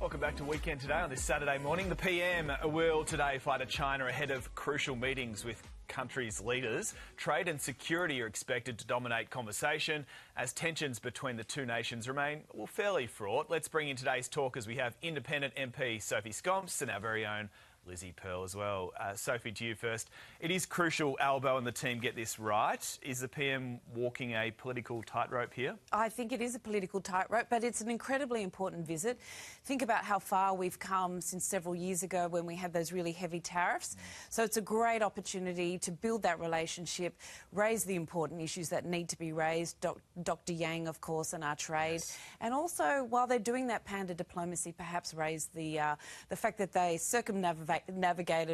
Welcome back to Weekend Today on this Saturday morning. The PM will today fly to China ahead of crucial meetings with countries' leaders. Trade and security are expected to dominate conversation as tensions between the two nations remain, fairly fraught. Let's bring in today's talk as we have independent MP Sophie Scomps and our very own Lizzie Pearl as well. Sophie, to you first. It is crucial Albo and the team get this right. Is the PM walking a political tightrope here? I think it is a political tightrope, but it's an incredibly important visit. Think about how far we've come since several years ago when we had those really heavy tariffs. So it's a great opportunity to build that relationship, raise the important issues that need to be raised, Dr Yang, of course, and our trade. Yes. And also, while they're doing that panda diplomacy, perhaps raise the fact that they circumnavigated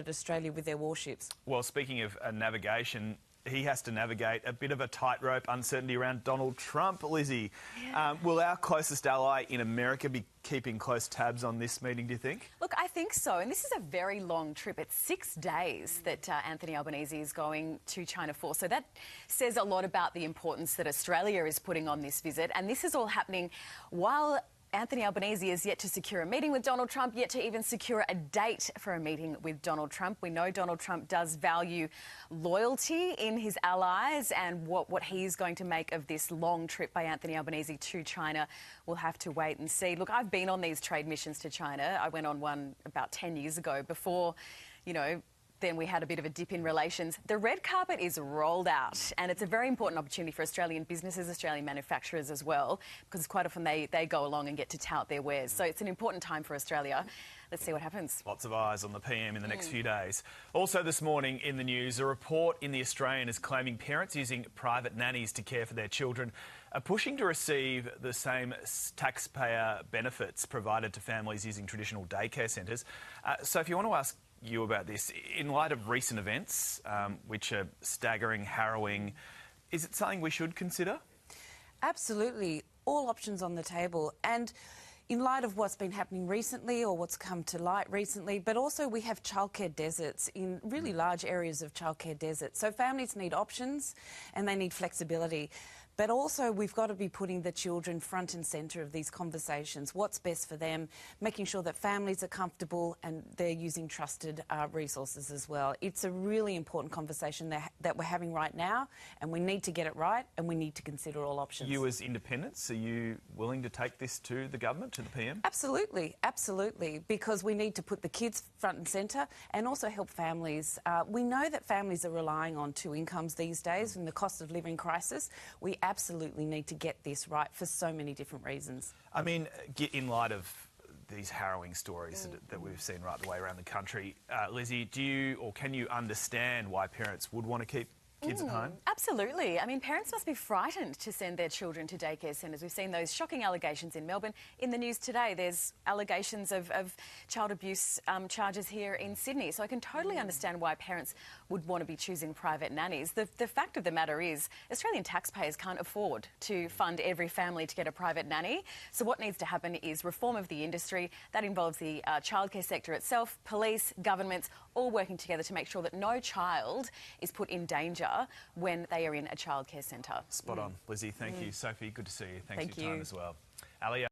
Australia with their warships. Well, speaking of navigation, he has to navigate a bit of a tightrope uncertainty around Donald Trump. Lizzie, will our closest ally in America be keeping close tabs on this meeting, do you think? Look, I think so. And this is a very long trip. It's 6 days that Anthony Albanese is going to China for. So that says a lot about the importance that Australia is putting on this visit. And this is all happening while Anthony Albanese is yet to secure a meeting with Donald Trump, yet to even secure a date for a meeting with Donald Trump. We know Donald Trump does value loyalty in his allies, and what he's going to make of this long trip by Anthony Albanese to China, we'll have to wait and see. Look, I've been on these trade missions to China. I went on one about 10 years ago before, then we had a bit of a dip in relations. The red carpet is rolled out, and it's a very important opportunity for Australian businesses, Australian manufacturers as well, because quite often they go along and get to tout their wares. So it's an important time for Australia. Let's see what happens. Lots of eyes on the PM in the next few days. Also this morning in the news, a report in The Australian is claiming parents using private nannies to care for their children are pushing to receive the same taxpayer benefits provided to families using traditional daycare centres. So if you want to ask you about this, in light of recent events, which are staggering, harrowing, is it something we should consider? Absolutely. All options on the table. And in light of what's been happening recently or what's come to light recently, but also we have childcare deserts in really large areas of childcare deserts. So families need options and they need flexibility. But also we've got to be putting the children front and centre of these conversations. What's best for them, making sure that families are comfortable and they're using trusted resources as well. It's a really important conversation that we're having right now, and we need to get it right, and we need to consider all options. You as independents, are you willing to take this to the government, to the PM? Absolutely, absolutely, because we need to put the kids front and centre and also help families. We know that families are relying on 2 incomes these days in the cost of living crisis. We absolutely need to get this right for so many different reasons. I mean, in light of these harrowing stories that we've seen right the way around the country, Lizzie, do you or can you understand why parents would want to keep kids at home? Absolutely. I mean, parents must be frightened to send their children to daycare centres. We've seen those shocking allegations in Melbourne. In the news today, there's allegations of child abuse charges here in Sydney. So I can totally understand why parents would want to be choosing private nannies. The fact of the matter is Australian taxpayers can't afford to fund every family to get a private nanny. So what needs to happen is reform of the industry. That involves the childcare sector itself, police, governments, all working together to make sure that no child is put in danger when they are in a childcare centre. Spot on. Lizzie, thank you. Sophie, good to see you. Thanks for your time as well. Ali.